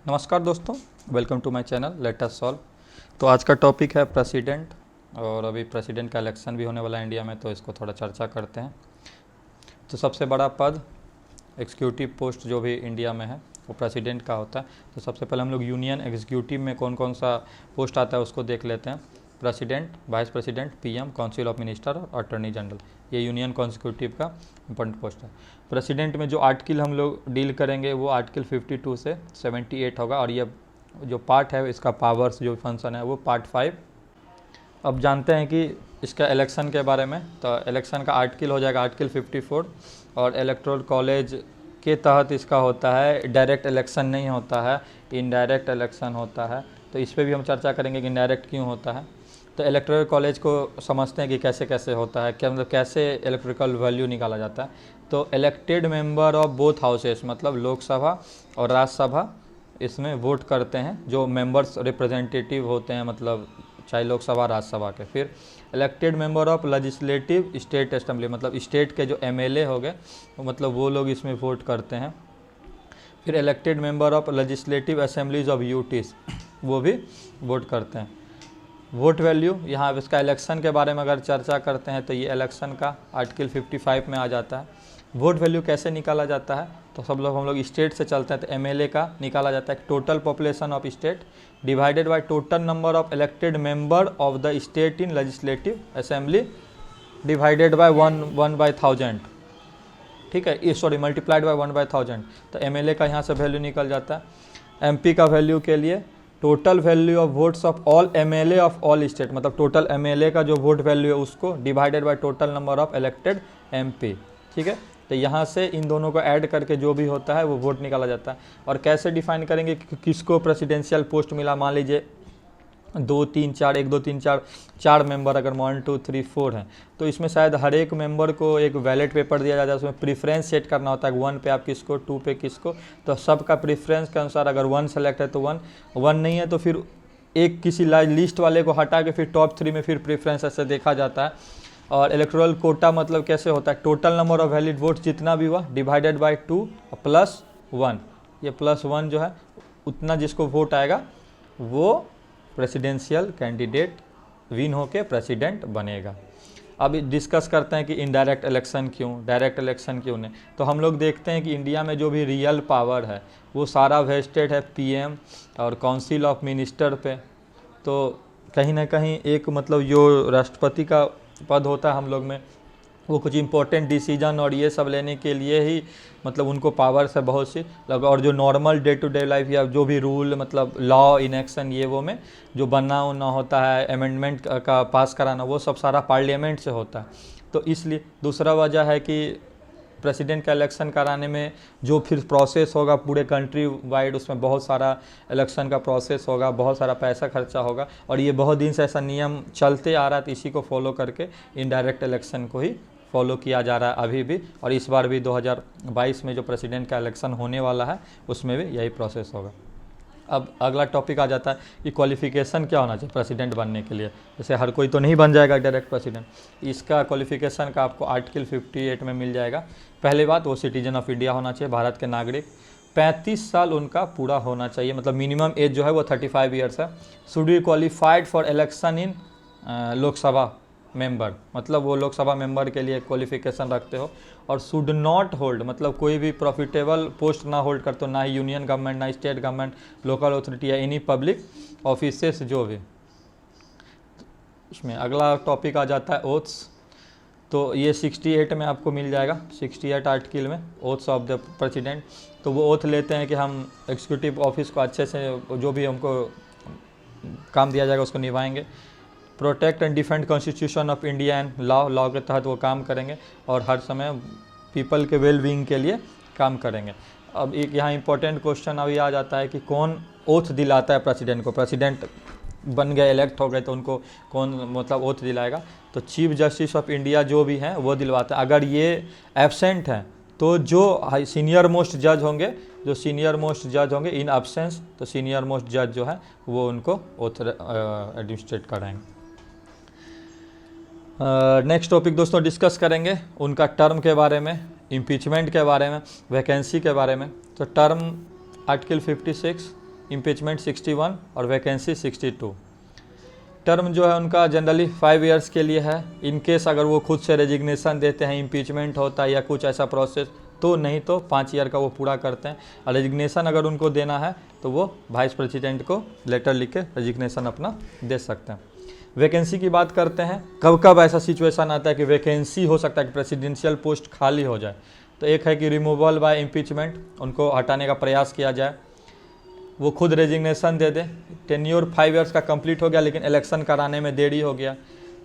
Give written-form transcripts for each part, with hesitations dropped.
नमस्कार दोस्तों, welcome to my channel let us solve. तो आज का टॉपिक है प्रेसिडेंट, और अभी प्रेसिडेंट का इलेक्शन भी होने वाला है इंडिया में, तो इसको थोड़ा चर्चा करते हैं। तो सबसे बड़ा पद, एग्जीक्यूटिव पोस्ट जो भी इंडिया में है वो प्रेसिडेंट का होता है। तो सबसे पहले हम लोग यूनियन एग्जीक्यूटिव में कौन कौन सा पोस्ट आता है उसको देख लेते हैं। President, vice president, PM, council of minister और अटॉर्नी जनरल, ये यूनियन एग्जीक्यूटिव का इंपॉर्टेंट पोस्ट है। प्रेसिडेंट में जो आर्टिकल हम लोग डील करेंगे वो आर्टिकल 52 से 78 होगा, और ये जो पार्ट है इसका पावर्स जो फंक्शन है वो पार्ट 5। अब जानते हैं कि इसका इलेक्शन के बारे में। तो इलेक्शन का आर्टिकल हो जाएगा आर्टिकल 54, और इलेक्टोरल कॉलेज के तहत इसका होता है। डायरेक्ट इलेक्शन नहीं होता है, इनडायरेक्ट इलेक्शन होता है। तो इस पर भी हम चर्चा करेंगे कि इनडायरेक्ट क्यों होता है। तो इलेक्टोरल कॉलेज को समझते हैं कि कैसे कैसे होता है, क्या मतलब कैसे इलेक्ट्रिकल वैल्यू निकाला जाता है। तो elected member of both houses, मतलब लोकसभा और राज्यसभा, इसमें वोट करते हैं जो मेंबर्स रिप्रेजेंटेटिव होते हैं, मतलब चाहे लोकसभा राज्यसभा के। फिर elected member of legislative state assembly, मतलब स्टेट के जो एमएलए हो गए मतलब वो लोग इसमें वोट करते हैं। फिर elected member of legislative assemblies of UTs, वो भी वोट करते हैं। वोट वैल्यू, यहाँ इसका इलेक्शन के बारे में अगर चर्चा करते हैं तो ये इलेक्शन का आर्टिकल 55 में आ जाता है। वोट वैल्यू कैसे निकाला जाता है, तो हम लोग स्टेट से चलते हैं। तो एमएलए का निकाला जाता है total population of state divided by total number of elected member of the state in legislative assembly divided by 1/1000, ठीक है, ये सॉरी मल्टीप्लाइड बाय 1/1000। तो एमएलए का यहाँ से वैल्यू निकल जाता है। एमपी का वैल्यू के लिए total value of votes of all MLA of all state, मतलब टोटल एमएलए का जो वोट वैल्यू है उसको divided by total number of elected MP, ठीक है। तो यहाँ से इन दोनों को ऐड करके जो भी होता है वो वोट निकाला जाता है। और कैसे डिफाइन करेंगे कि किसको प्रेसिडेंशियल पोस्ट मिला। मान लीजिए 2 3 4 1 2 3 4 4 मेंबर अगर 1 2 3 4 हैं, तो इसमें शायद हर एक मेंबर को एक बैलेट पेपर दिया जाता है। उसमें प्रीफ्रेंस सेट करना होता है, 1 पे आप किसको, 2 पे किसको। तो सबका प्रीफ्रेंस के अनुसार अगर 1 सेलेक्ट है तो 1 नहीं है तो फिर एक किसी लिस्ट वाले को हटा के फिर टॉप 3 में फिर प्रीफ्रेंस ऐसे देखा जाता है। और इलेक्टोरल कोटा मतलब कैसे होता है, total number of valid vote जितना भी हुआ डिवाइडेड बाय 2 प्लस 1, ये प्लस 1 जो है उतना जिसको वोट आएगा वो प्रेसिडेंशियल कैंडिडेट विन होके प्रेसिडेंट बनेगा। अब डिस्कस करते हैं कि इनडायरेक्ट इलेक्शन क्यों, डायरेक्ट इलेक्शन क्यों नहीं। तो हम लोग देखते हैं कि इंडिया में जो भी रियल पावर है वो सारा वेस्टेड है पीएम और काउंसिल ऑफ मिनिस्टर पे। तो कहीं ना कहीं एक मतलब जो राष्ट्रपति का पद होता है हम लोग में, वो कुछ इंपॉर्टेंट डिसीजन और ये सब लेने के लिए ही मतलब उनको पावर्स है बहुत सी। और जो normal day to day life या जो भी रूल मतलब लॉ इन एक्शन ये वो में जो बनना उनना होता है, अमेंडमेंट का पास कराना, वो सब सारा पार्लियामेंट से होता है। तो इसलिए दूसरा वजह है कि प्रेसिडेंट का इलेक्शन कराने में जो फिर प्रोसेस होगा पूरे कंट्री वाइड, उसमें बहुत सारा इलेक्शन का प्रोसेस होगा, बहुत सारा पैसा खर्चा होगा। और ये बहुत दिन से ऐसा नियम चलते आ रहा है, तो इसी को फॉलो करके इनडायरेक्ट इलेक्शन को ही फॉलो किया जा रहा है अभी भी। और इस बार भी 2022 में जो प्रेसिडेंट का इलेक्शन होने वाला है उसमें भी यही प्रोसेस होगा। अब अगला टॉपिक आ जाता है कि क्वालिफिकेशन क्या होना चाहिए प्रेसिडेंट बनने के लिए। जैसे हर कोई तो नहीं बन जाएगा डायरेक्ट प्रेसिडेंट, इसका क्वालिफिकेशन का आपको आर्टिकल 58 में मिल जाएगा। पहली बात, वो सिटीजन ऑफ इंडिया होना चाहिए, भारत के नागरिक। 35 साल उनका पूरा होना चाहिए, मतलब मिनिमम एज जो है वो 35 ईयर्स है। Should be qualified for election in Lok Sabha member, मतलब वो लोकसभा मेंबर के लिए क्वालिफिकेशन रखते हो। और शुड नॉट होल्ड, मतलब कोई भी प्रॉफिटेबल पोस्ट ना होल्ड करते हो, ना ही यूनियन गवर्नमेंट, ना स्टेट गवर्नमेंट, लोकल अथॉरिटी या एनी पब्लिक ऑफिसेस जो भी। इसमें अगला टॉपिक आ जाता है ओथ्स। तो ये 68 में आपको मिल जाएगा, 68 आर्टिकल में ओथ्स ऑफ द प्रेसिडेंट। तो वो ओथ लेते हैं कि हम एग्जीक्यूटिव ऑफिस को अच्छे से जो भी हमको काम दिया जाएगा उसको निभाएंगे। Protect and defend constitution of India and law के तहत वो काम करेंगे, और हर समय पीपल के वेल बीइंग के लिए काम करेंगे। अब एक यहाँ इंपॉर्टेंट क्वेश्चन अभी आ जाता है कि कौन ओथ दिलाता है प्रेसिडेंट को। प्रेसिडेंट बन गए, इलेक्ट हो गए, तो उनको कौन मतलब ओथ दिलाएगा। तो चीफ जस्टिस ऑफ इंडिया जो भी हैं वो दिलवाते हैं। अगर ये एब्सेंट हैं तो जो सीनियर मोस्ट जज होंगे, जो सीनियर मोस्ट जज होंगे इन एब्सेंस, तो सीनियर मोस्ट जज जो है वो उनको ओथ एडमिनिस्ट्रेट कराएंगे। नेक्स्ट टॉपिक दोस्तों डिस्कस करेंगे उनका टर्म के बारे में, इम्पीचमेंट के बारे में, वैकेंसी के बारे में। तो टर्म आर्टिकल 56 इम्पीचमेंट 61 और वैकेंसी 62। टर्म जो है उनका जनरली 5 ईयर्स के लिए है। इन केस अगर वो खुद से रेजिग्नेशन देते हैं, इम्पीचमेंट होता है या कुछ ऐसा प्रोसेस, तो नहीं तो 5 ईयर का वो पूरा करते हैं। और रेजिग्नेशन अगर उनको देना है तो वो वाइस प्रेसिडेंट को लेटर लिख के रेजिग्नेशन अपना दे सकते हैं। वैकेंसी की बात करते हैं, कब कब ऐसा सिचुएशन आता है कि वैकेंसी हो सकता है कि प्रेसिडेंशियल पोस्ट खाली हो जाए। तो एक है कि रिमूवल बाय इम्पीचमेंट, उनको हटाने का प्रयास किया जाए, वो खुद रेजिग्नेशन दे दे, टेन्योर 5 ईयर्स का कंप्लीट हो गया लेकिन इलेक्शन कराने में देरी हो गया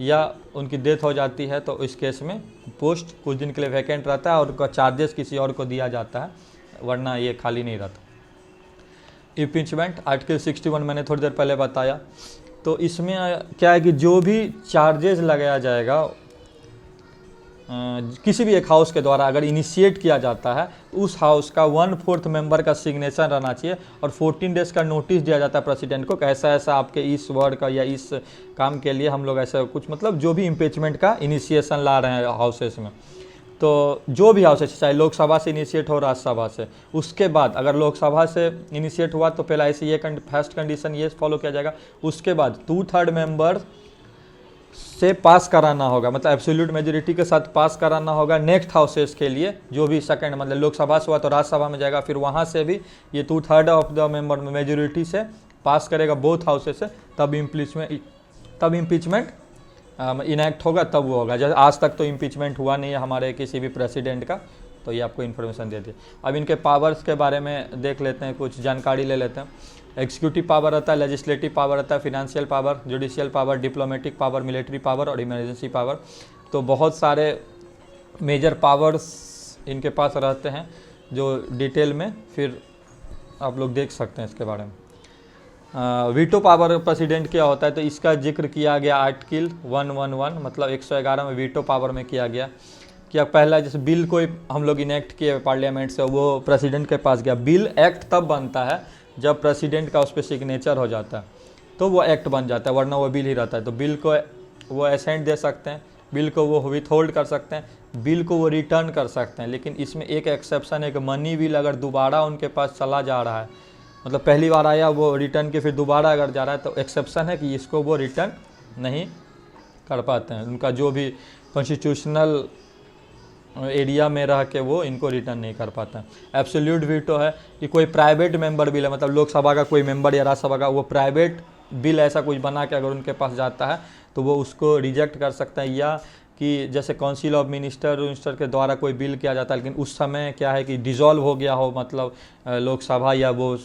या उनकी डेथ हो जाती है, तो इस केस में पोस्ट कुछ दिन के लिए वैकेंट रहता है और उनका चार्जेस किसी और को दिया जाता है, वरना ये खाली नहीं रहता। इम्पीचमेंट आर्टिकल 61 मैंने थोड़ी देर पहले बताया। तो इसमें क्या है कि जो भी चार्जेस लगाया जाएगा किसी भी एक हाउस के द्वारा अगर इनिशिएट किया जाता है, उस हाउस का 1/4 मेंबर का सिग्नेचर रहना चाहिए और 14 डेज़ का नोटिस दिया जाता है प्रेसिडेंट को कि ऐसा ऐसा आपके इस वर्ड का या इस काम के लिए हम लोग ऐसा कुछ, मतलब जो भी इम्पीचमेंट का इनिशिएशन ला रहे हैं हाउसेस में, तो जो भी हाउस है, चाहे लोकसभा से इनिशिएट हो राज्यसभा से, उसके बाद अगर लोकसभा से इनिशिएट हुआ तो पहला ऐसे ये फर्स्ट कंडीशन ये फॉलो किया जाएगा, उसके बाद 2/3 मेंबर से पास कराना होगा, मतलब एब्सोल्यूट मेजोरिटी के साथ पास कराना होगा नेक्स्ट हाउसेस के लिए। जो भी सेकंड, मतलब लोकसभा से हुआ तो राज्यसभा में जाएगा, फिर वहाँ से भी ये 2/3 ऑफ द मेंबर मेजोरिटी से पास करेगा बोथ हाउसेस से, तब इम्पीचमेंट इनैक्ट होगा, तब वो होगा। जैसे आज तक तो इम्पीचमेंट हुआ नहीं है हमारे किसी भी प्रेसिडेंट का, तो ये आपको इन्फॉर्मेशन दे दी। अब इनके पावर्स के बारे में देख लेते हैं, कुछ जानकारी ले लेते हैं। एग्जीक्यूटिव पावर रहता है, लेजिस्लेटिव पावर रहता है, financial power, judicial power, diplomatic power, military power और इमरजेंसी पावर। तो बहुत सारे मेजर पावर्स इनके पास रहते हैं जो डिटेल में फिर आप लोग देख सकते हैं इसके बारे में। वीटो पावर प्रेसिडेंट क्या होता है, तो इसका जिक्र किया गया आर्टिकल 111, मतलब 111 में वीटो पावर में किया गया। कि पहला जैसे बिल कोई हम लोग इनेक्ट किए पार्लियामेंट से, वो प्रेसिडेंट के पास गया। बिल एक्ट तब बनता है जब प्रेसिडेंट का उस पर सिग्नेचर हो जाता है तो वो एक्ट बन जाता है, वरना वो बिल ही रहता है। तो बिल को वो एसेंट दे सकते हैं, बिल को वो विथ होल्ड कर सकते हैं, बिल को वो रिटर्न कर सकते हैं। लेकिन इसमें एक एक्सेप्शन है कि मनी बिल अगर दोबारा उनके पास चला जा रहा है, मतलब पहली बार आया वो रिटर्न के फिर दोबारा अगर जा रहा है, तो एक्सेप्शन है कि इसको वो रिटर्न नहीं कर पाते हैं। उनका जो भी कॉन्स्टिट्यूशनल एरिया में रह के वो इनको रिटर्न नहीं कर पाता है। एब्सोल्यूट वीटो है कि कोई प्राइवेट मेंबर बिल है, मतलब लोकसभा का कोई मेंबर या राज्यसभा का वो प्राइवेट बिल ऐसा कुछ बना के अगर उनके पास जाता है तो वो उसको रिजेक्ट कर सकता है। या कि जैसे काउंसिल ऑफ मिनिस्टर के द्वारा कोई बिल किया जाता है, लेकिन उस समय क्या है कि डिसॉल्व हो गया हो, मतलब लोकसभा या वो,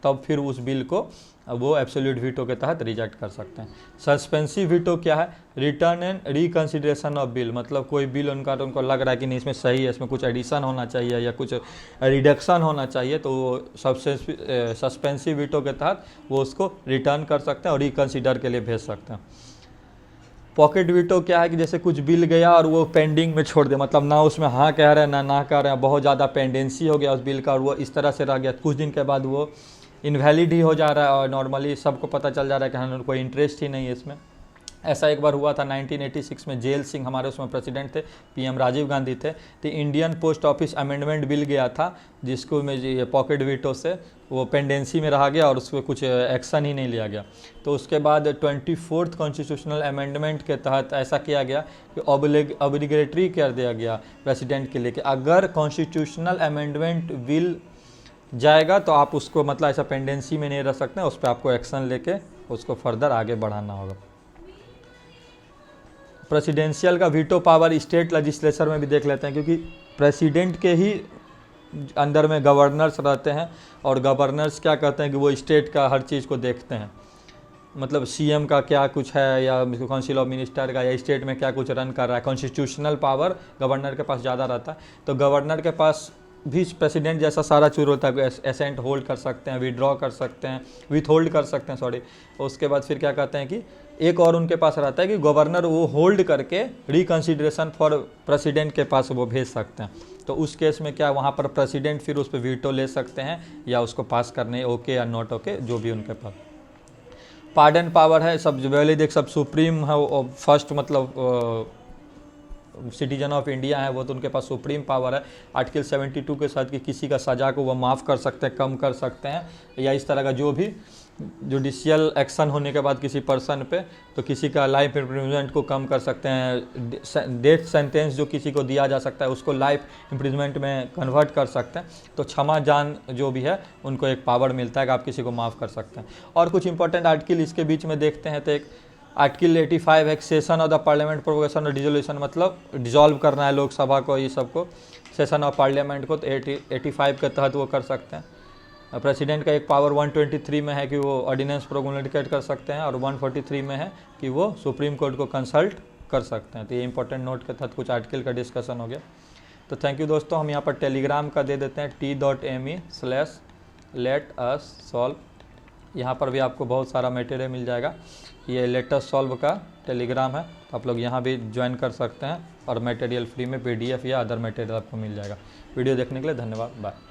तब फिर उस बिल को वो एब्सोल्यूट वीटो के तहत रिजेक्ट कर सकते हैं। सस्पेंसिव वीटो क्या है, return and reconsideration of bill, मतलब कोई बिल उनको लग रहा है कि नहीं इसमें सही है, इसमें कुछ एडिशन होना चाहिए या कुछ रिडक्शन होना चाहिए, तो वो सस्पेंसिव वीटो के तहत वो उसको रिटर्न कर सकते हैं और रिकंसिडर के लिए भेज सकते हैं। पॉकेट वीटो क्या है कि जैसे कुछ बिल गया और वो पेंडिंग में छोड़ दे, मतलब ना उसमें हाँ कह रहे हैं ना कह रहे हैं, बहुत ज़्यादा पेंडेंसी हो गया उस बिल का और वो इस तरह से रह गया, कुछ दिन के बाद वो इनवैलिड ही हो जा रहा है और नॉर्मली सबको पता चल जा रहा है कि हाँ कोई इंटरेस्ट ही नहीं है इसमें। ऐसा एक बार हुआ था 1986 में, जेल सिंह हमारे उसमें प्रेसिडेंट थे, पीएम राजीव गांधी थे, तो Indian post office amendment bill गया था जिसको में ये पॉकेट वीटो से वो पेंडेंसी में रहा गया और उस पर कुछ एक्शन ही नहीं लिया गया। तो उसके बाद 24th कॉन्स्टिट्यूशनल अमेंडमेंट के तहत ऐसा किया गया कि ऑब्लिगेटरी कर दिया गया प्रेसिडेंट के लिए कि अगर कॉन्स्टिट्यूशनल अमेंडमेंट बिल जाएगा तो आप उसको, मतलब ऐसा पेंडेंसी में नहीं रह सकते, उस पर आपको एक्शन लेके उसको फर्दर आगे बढ़ाना होगा। प्रेसिडेंशियल का वीटो पावर स्टेट लेजिस्लेचर में भी देख लेते हैं, क्योंकि प्रेसिडेंट के ही अंदर में गवर्नर्स रहते हैं और गवर्नर्स क्या कहते हैं कि वो स्टेट का हर चीज़ को देखते हैं, मतलब सीएम का क्या कुछ है या काउंसिल ऑफ मिनिस्टर का या स्टेट में क्या कुछ रन कर रहा है। कॉन्स्टिट्यूशनल पावर गवर्नर के पास ज़्यादा रहता है, तो गवर्नर के पास भी प्रेसिडेंट जैसा सारा चूर होता है, एसेंट होल्ड कर सकते हैं, विड्रॉ कर सकते हैं, विथ होल्ड कर सकते हैं, सॉरी। उसके बाद फिर क्या कहते हैं कि एक और उनके पास रहता है कि गवर्नर वो होल्ड करके रिकंसिडरेशन फॉर प्रेसिडेंट के पास वो भेज सकते हैं। तो उस केस में क्या वहाँ पर प्रेसिडेंट फिर उस पर वीटो ले सकते हैं या उसको पास करने ओके या नॉट ओके, जो भी उनके पास। पार्डन पावर है, सब वैलिड एक सब सुप्रीम है, फर्स्ट मतलब सिटीजन ऑफ इंडिया हैं वो तो उनके पास सुप्रीम पावर है आर्टिकल 72 के साथ कि किसी का सज़ा को वो माफ़ कर सकते हैं, कम कर सकते हैं, या इस तरह का जो भी जुडिशियल एक्शन होने के बाद किसी पर्सन पे तो किसी का लाइफ इम्प्रिजमेंट को कम कर सकते हैं, डेथ सेंटेंस जो किसी को दिया जा सकता है उसको लाइफ इम्प्रिजमेंट में कन्वर्ट कर सकते हैं। तो क्षमा जान जो भी है उनको एक पावर मिलता है कि आप किसी को माफ़ कर सकते हैं। और कुछ इंपॉर्टेंट आर्टिकल इसके बीच में देखते हैं तो एक आर्टिकल 85 है, session of the parliament provocation और डिसोल्यूशन, मतलब डिसॉल्व करना है लोकसभा को, ये सबको सेशन ऑफ पार्लियामेंट को, तो 85 के तहत वो कर सकते हैं। प्रेसिडेंट का एक पावर 123 में है कि वो ऑर्डिनेंस प्रोमुलगेट कर सकते हैं और 143 में है कि वो सुप्रीम कोर्ट को कंसल्ट कर सकते हैं। तो ये इंपॉर्टेंट नोट के तहत कुछ आर्टिकल का डिस्कशन हो गया। तो थैंक यू दोस्तों। हम यहाँ पर टेलीग्राम का दे देते हैं t.me/let-us-solve। यहाँ पर भी आपको बहुत सारा मटेरियल मिल जाएगा। ये लेट अस सॉल्व का टेलीग्राम है, तो आप लोग यहाँ भी ज्वाइन कर सकते हैं और मटेरियल फ्री में PDF या अदर मटेरियल आपको मिल जाएगा। वीडियो देखने के लिए धन्यवाद, बाय।